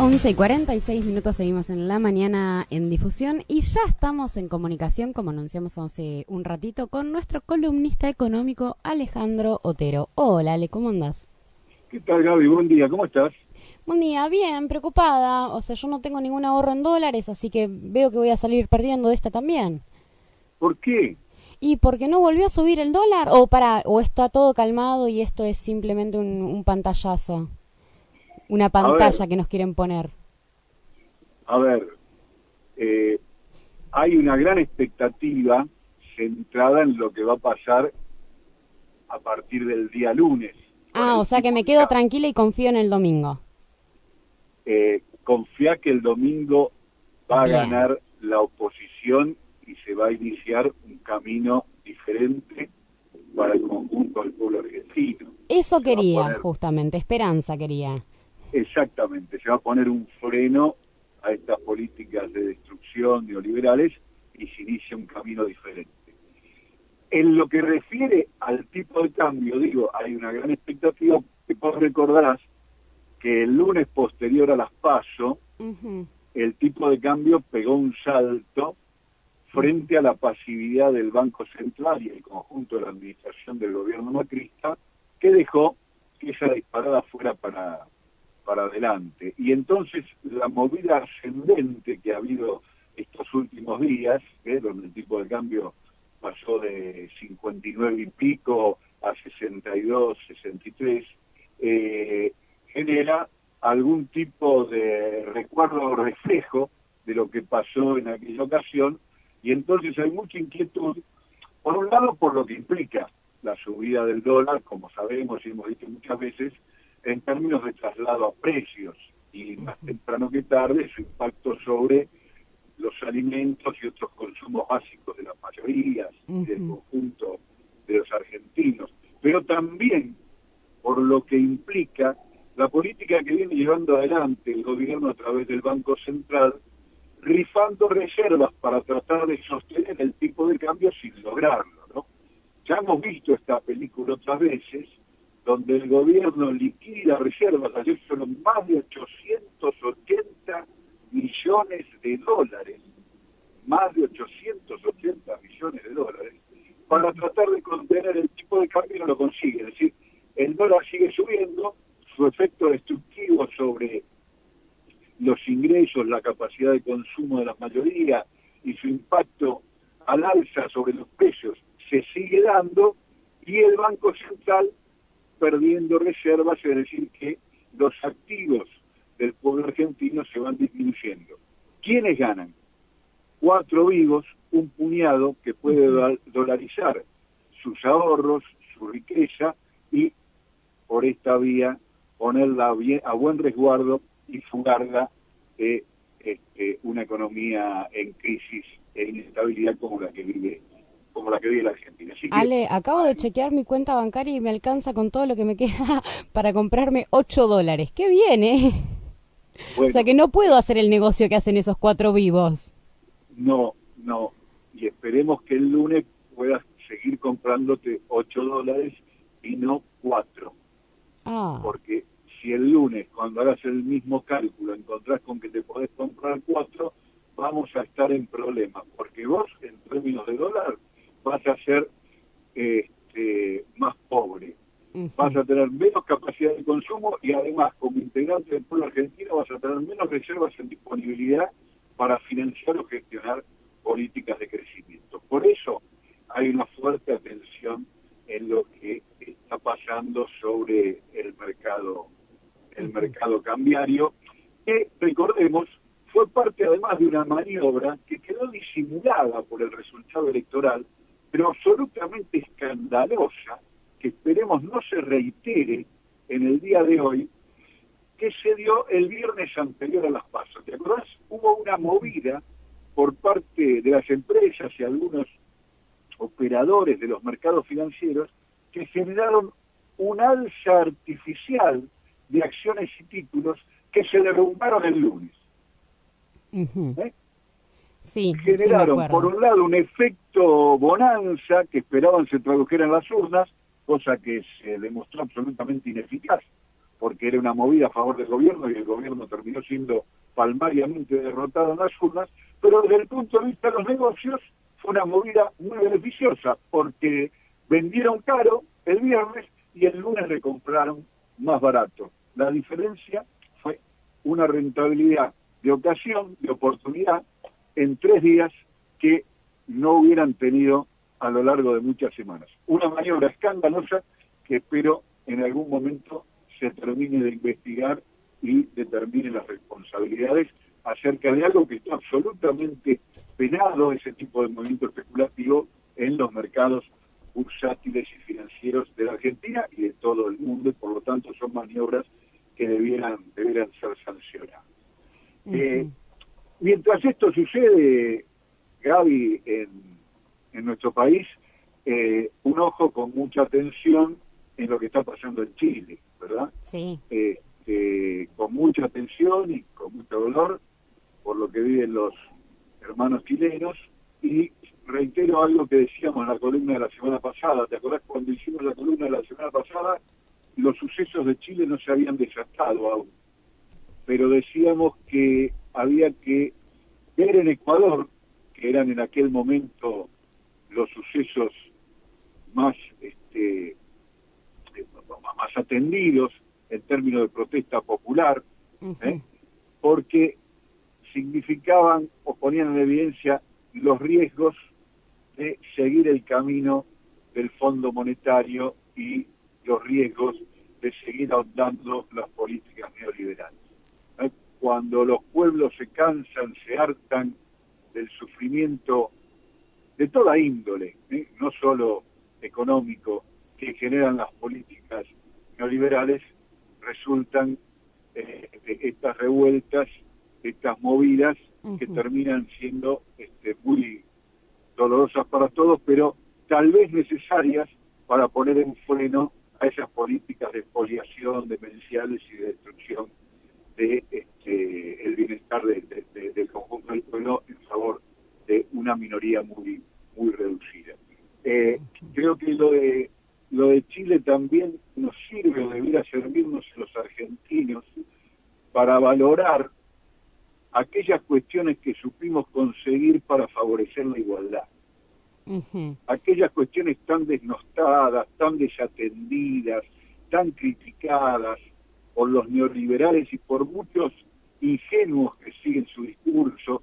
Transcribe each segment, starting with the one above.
11:46 seguimos en la mañana en difusión y ya estamos en comunicación, como anunciamos hace un ratito, con nuestro columnista económico Alejandro Otero. Hola Ale, ¿cómo andás? ¿Qué tal, Gaby? Buen día, ¿cómo estás? Buen día, bien, preocupada, o sea, yo no tengo ningún ahorro en dólares, así que veo que voy a salir perdiendo de esta también. ¿Por qué? ¿Y por qué no volvió a subir el dólar? ¿O está todo calmado y esto es simplemente un pantallazo? Una A ver, pantalla que nos quieren poner. a ver, eh, hay una gran expectativa centrada en lo que va a pasar a partir del día lunes con Ah, o el sea que tipo me de quedo cambio. tranquila y confío en el domingo. Confía que el domingo va a Bien. ganar la oposición y se va a iniciar un camino diferente para el conjunto del pueblo argentino. Eso Se va a quería, poner, justamente, esperanza quería. exactamente, se va a poner un freno a estas políticas de destrucción neoliberales y se inicia un camino diferente. En lo que refiere al tipo de cambio, digo, hay una gran expectativa, que vos recordarás que el lunes posterior a las PASO, Ujú, el tipo de cambio pegó un salto ujú. frente a la pasividad del Banco Central y el conjunto de la administración del gobierno macrista, que dejó que esa disparada fuera para adelante. Y entonces la movida ascendente que ha habido estos últimos días, donde el tipo de cambio pasó de 59 y pico a 62, 63, genera algún tipo de recuerdo o reflejo de lo que pasó en aquella ocasión, y entonces hay mucha inquietud, por un lado por lo que implica la subida del dólar, como sabemos y hemos dicho muchas veces, en términos de traslado a precios, y más temprano que tarde su impacto sobre los alimentos y otros consumos básicos de las mayorías y del Ujú. conjunto de los argentinos, pero también por lo que implica la política que viene llevando adelante el gobierno a través del Banco Central, rifando reservas para tratar de sostener el tipo de cambio sin lograrlo, ¿no? Ya hemos visto esta película otras veces, donde el gobierno liquida reservas, ayer fueron más de 880 millones de dólares, más de 880 millones de dólares, para tratar de contener el tipo de cambio y no lo consigue. Es decir, el dólar sigue subiendo, su efecto destructivo sobre los ingresos, la capacidad de consumo de la mayoría y su impacto al alza sobre los precios se sigue dando, y el Banco Central perdiendo reservas, es decir, que los activos del pueblo argentino se van disminuyendo. ¿Quiénes ganan? Cuatro vivos, un puñado que puede dolarizar sus ahorros, su riqueza, y por esta vía ponerla bien, a buen resguardo y fugarla de una economía en crisis e inestabilidad como la que vive la Argentina. Así que Ale, acabo de chequear mi cuenta bancaria y me alcanza con todo lo que me queda para comprarme $8. ¡Qué bien, eh! O sea bueno, que no puedo hacer el negocio que hacen esos cuatro vivos. no, y esperemos que el lunes puedas seguir comprándote $8 y no 4, Ah, porque si el lunes, cuando hagas el mismo cálculo, encontrás con que te podés comprar 4, vamos a estar en problemas, porque vos, en términos de dólar, vas a ser más pobre, vas ujú. a tener menos capacidad de consumo, y además, como integrante del pueblo argentino, vas a tener menos reservas en disponibilidad para financiar o gestionar políticas de crecimiento. Por eso hay una fuerte atención en lo que está pasando sobre el mercado cambiario, que, recordemos, fue parte además de una maniobra que quedó disimulada por el resultado electoral, pero absolutamente escandalosa, que esperemos no se reitere en el día de hoy, que se dio el viernes anterior a las PASO. ¿Te acordás? Hubo una movida por parte de las empresas y algunos operadores de los mercados financieros que generaron un alza artificial de acciones y títulos que se derrumbaron el lunes. Ujú. ¿Eh? Sí, sí me Generaron, por acuerdo. un lado, un efecto bonanza que esperaban se tradujera en las urnas, cosa que se demostró absolutamente ineficaz, porque era una movida a favor del gobierno y el gobierno terminó siendo palmariamente derrotado en las urnas, pero desde el punto de vista de los negocios fue una movida muy beneficiosa, porque vendieron caro el viernes y el lunes le compraron más barato. La diferencia fue una rentabilidad de ocasión, de oportunidad, en 3 días que no hubieran tenido a lo largo de muchas semanas. Una maniobra escandalosa que espero en algún momento se termine de investigar y determine las responsabilidades acerca de algo que está absolutamente penado, ese tipo de movimiento especulativo en los mercados bursátiles y financieros de la Argentina y de todo el mundo, y por lo tanto son maniobras que debieran ser sancionadas. Mientras esto sucede, Gaby, en nuestro país, un ojo con mucha atención en lo que está pasando en Chile, ¿verdad? Sí. Con mucha atención y con mucho dolor por lo que viven los hermanos chilenos, y reitero algo que decíamos en la columna de la semana pasada. ¿Te acordás cuando hicimos la columna de la semana pasada? Los sucesos de Chile no se habían desatado aún, pero decíamos que había que ver en Ecuador, que eran en aquel momento los sucesos más más atendidos en términos de protesta popular, porque significaban o ponían en evidencia los riesgos de seguir el camino del Fondo Monetario y los riesgos de seguir ahondando las políticas neoliberales. Cuando los pueblos se cansan, se hartan del sufrimiento de toda índole, no solo económico, que generan las políticas neoliberales, resultan estas revueltas, estas movidas que terminan siendo muy dolorosas para todos, pero tal vez necesarias para poner en freno a esas políticas de expoliación, demenciales y de destrucción de el bienestar del conjunto del pueblo en favor de una minoría muy reducida. Creo que lo de Chile también nos sirve, o debiera servirnos a los argentinos, para valorar aquellas cuestiones que supimos conseguir para favorecer la igualdad. Aquellas cuestiones tan desnostadas, tan desatendidas, tan criticadas por los neoliberales y por muchos ingenuos que siguen su discurso,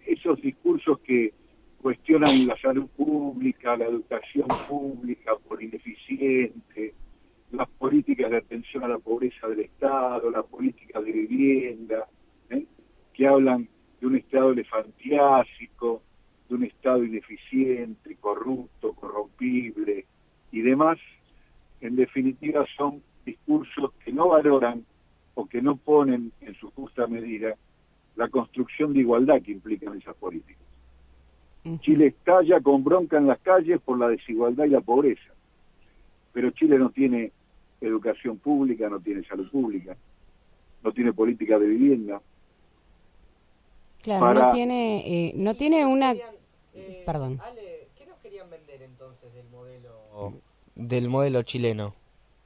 esos discursos que cuestionan la salud pública, la educación pública por ineficiente, las políticas de atención a la pobreza del Estado, las políticas de vivienda, que hablan de un Estado elefantiásico, de un Estado ineficiente, corrupto, corrompible y demás. En definitiva, son discursos que no valoran o que no ponen en su justa medida la construcción de igualdad que implican esas políticas. Chile estalla con bronca en las calles por la desigualdad y la pobreza, pero Chile no tiene educación pública, no tiene salud pública, no tiene política de vivienda. Claro, no tiene una... Perdón. Ale, ¿qué nos querían vender entonces del modelo chileno?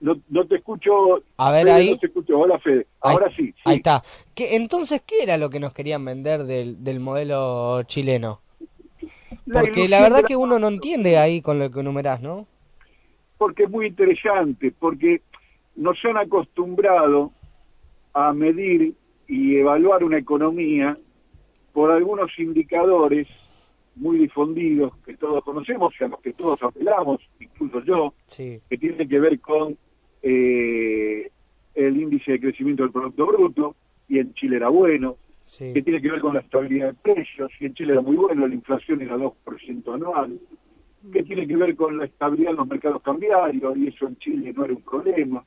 No te escucho. A ver, Fede, ahí. No te escucho. Hola, Fede. Ahora sí. Ahí está. Entonces, ¿qué era lo que nos querían vender del modelo chileno? Porque la verdad que uno no entiende ahí con lo que numerás, ¿no? Porque es muy interesante, porque nos han acostumbrado a medir y evaluar una economía por algunos indicadores muy difundidos que todos conocemos y a los que todos apelamos, incluso yo, sí, que tienen que ver con el índice de crecimiento del Producto Bruto, y en Chile era bueno, sí, que tiene que ver con la estabilidad de precios, y en Chile era muy bueno, la inflación era 2% anual, que tiene que ver con la estabilidad en los mercados cambiarios, y eso en Chile no era un problema.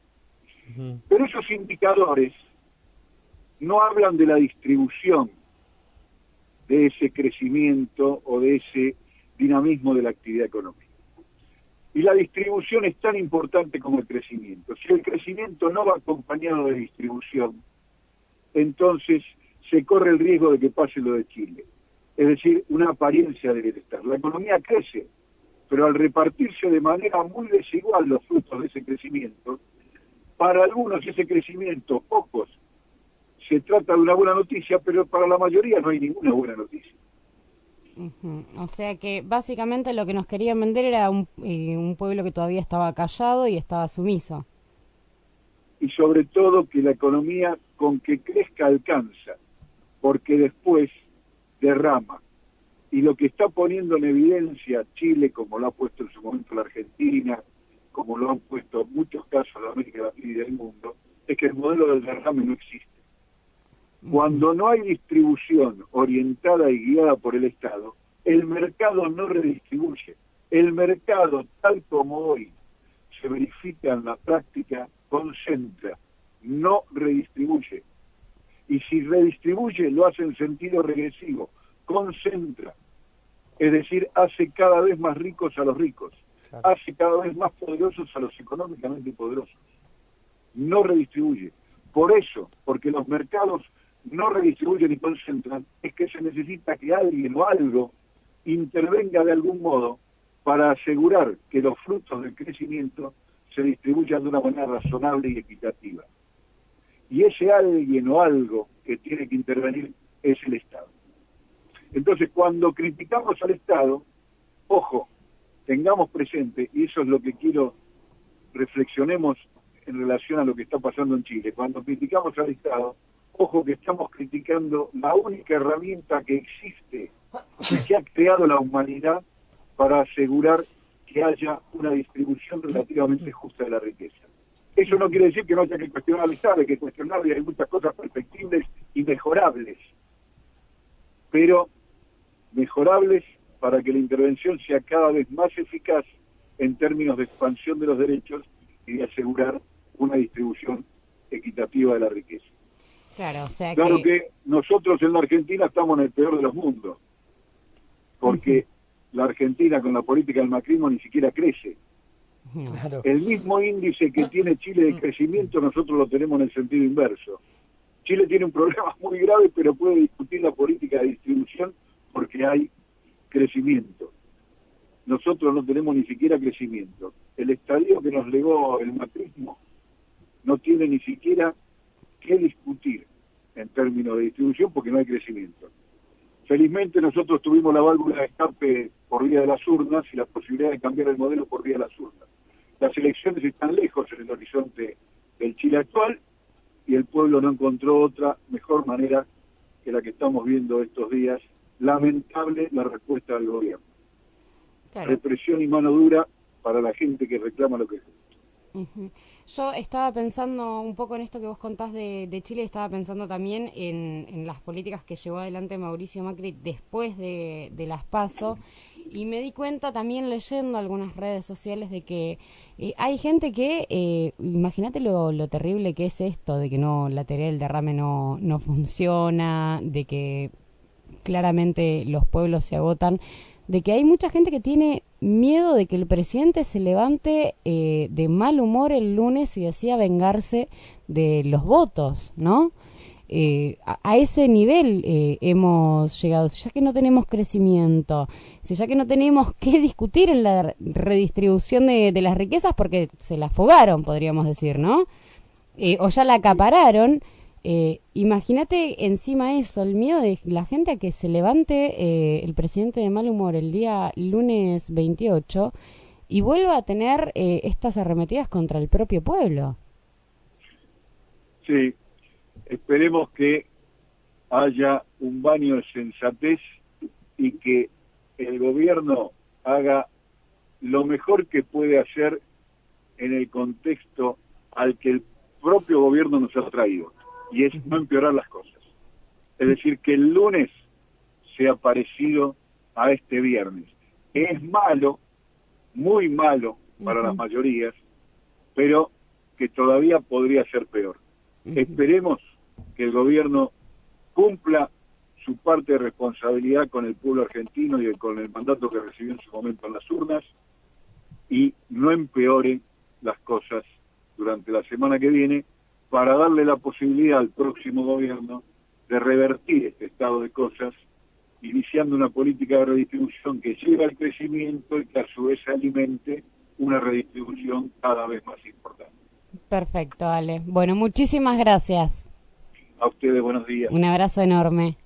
Pero esos indicadores no hablan de la distribución de ese crecimiento o de ese dinamismo de la actividad económica. Y la distribución es tan importante como el crecimiento. Si el crecimiento no va acompañado de distribución, entonces se corre el riesgo de que pase lo de Chile. Es decir, una apariencia de bienestar. La economía crece, pero al repartirse de manera muy desigual los frutos de ese crecimiento, Para algunos ese crecimiento, pocos, se trata de una buena noticia, pero para la mayoría no hay ninguna buena noticia. O sea que básicamente lo que nos querían vender era un pueblo que todavía estaba callado y estaba sumiso. Y sobre todo que la economía con que crezca alcanza, porque después derrama. Y lo que está poniendo en evidencia Chile, como lo ha puesto en su momento la Argentina, como lo han puesto en muchos casos de América Latina y del mundo, es que el modelo del derrame no existe. Cuando no hay distribución orientada y guiada por el Estado, el mercado no redistribuye. El mercado, tal como hoy se verifica en la práctica, concentra, no redistribuye. Y si redistribuye, lo hace en sentido regresivo, concentra. Es decir, hace cada vez más ricos a los ricos, hace cada vez más poderosos a los económicamente poderosos. No redistribuye. Por eso, porque los mercados no redistribuyen y concentran, es que se necesita que alguien o algo intervenga de algún modo para asegurar que los frutos del crecimiento se distribuyan de una manera razonable y equitativa. Y ese alguien o algo que tiene que intervenir es el Estado. Entonces, cuando criticamos al Estado, ojo, tengamos presente, y eso es lo que quiero, reflexionemos en relación a lo que está pasando en Chile. Cuando criticamos al Estado, ojo que estamos criticando la única herramienta que existe, que ha creado la humanidad para asegurar que haya una distribución relativamente justa de la riqueza. Eso no quiere decir que no haya que cuestionar al Estado, hay que cuestionarle, hay muchas cosas perfectibles y mejorables, pero mejorables para que la intervención sea cada vez más eficaz en términos de expansión de los derechos y de asegurar una distribución equitativa de la riqueza. Claro, o sea claro que nosotros en la Argentina estamos en el peor de los mundos, porque la Argentina con la política del macrismo ni siquiera crece. Claro. El mismo índice que tiene Chile de crecimiento nosotros lo tenemos en el sentido inverso. Chile tiene un problema muy grave, pero puede discutir la política de distribución porque hay crecimiento. Nosotros no tenemos ni siquiera crecimiento. El estadio que nos legó el macrismo no tiene ni siquiera que discutir en términos de distribución porque no hay crecimiento. Felizmente nosotros tuvimos la válvula de escape por vía de las urnas y la posibilidad de cambiar el modelo por vía de las urnas. Las elecciones están lejos en el horizonte del Chile actual y el pueblo no encontró otra mejor manera que la que estamos viendo estos días. Lamentable la respuesta del gobierno. Claro. Represión y mano dura para la gente que reclama lo que es justo. Yo estaba pensando un poco en esto que vos contás de Chile, estaba pensando también en las políticas que llevó adelante Mauricio Macri después de las PASO, y me di cuenta también leyendo algunas redes sociales de que hay gente que, imagínate lo terrible que es esto, de que la teoría del derrame no funciona, de que claramente los pueblos se agotan, de que hay mucha gente que tiene miedo de que el presidente se levante de mal humor el lunes y decida vengarse de los votos, ¿no? A ese nivel hemos llegado. Ya que no tenemos crecimiento, ya que no tenemos que discutir en la redistribución de las riquezas porque se la afogaron, podríamos decir, ¿no? O ya la acapararon. Imagínate encima eso, el miedo de la gente a que se levante el presidente de mal humor el día lunes 28 y vuelva a tener estas arremetidas contra el propio pueblo. Sí, esperemos que haya un baño de sensatez y que el gobierno haga lo mejor que puede hacer en el contexto al que el propio gobierno nos ha traído. Y es no empeorar las cosas. Es decir, que el lunes sea parecido a este viernes. Es malo, muy malo para las mayorías, pero que todavía podría ser peor. Esperemos que el gobierno cumpla su parte de responsabilidad con el pueblo argentino y con el mandato que recibió en su momento en las urnas y no empeore las cosas durante la semana que viene, para darle la posibilidad al próximo gobierno de revertir este estado de cosas, iniciando una política de redistribución que lleve al crecimiento y que a su vez alimente una redistribución cada vez más importante. Perfecto, Ale. Bueno, muchísimas gracias. A ustedes, buenos días. Un abrazo enorme.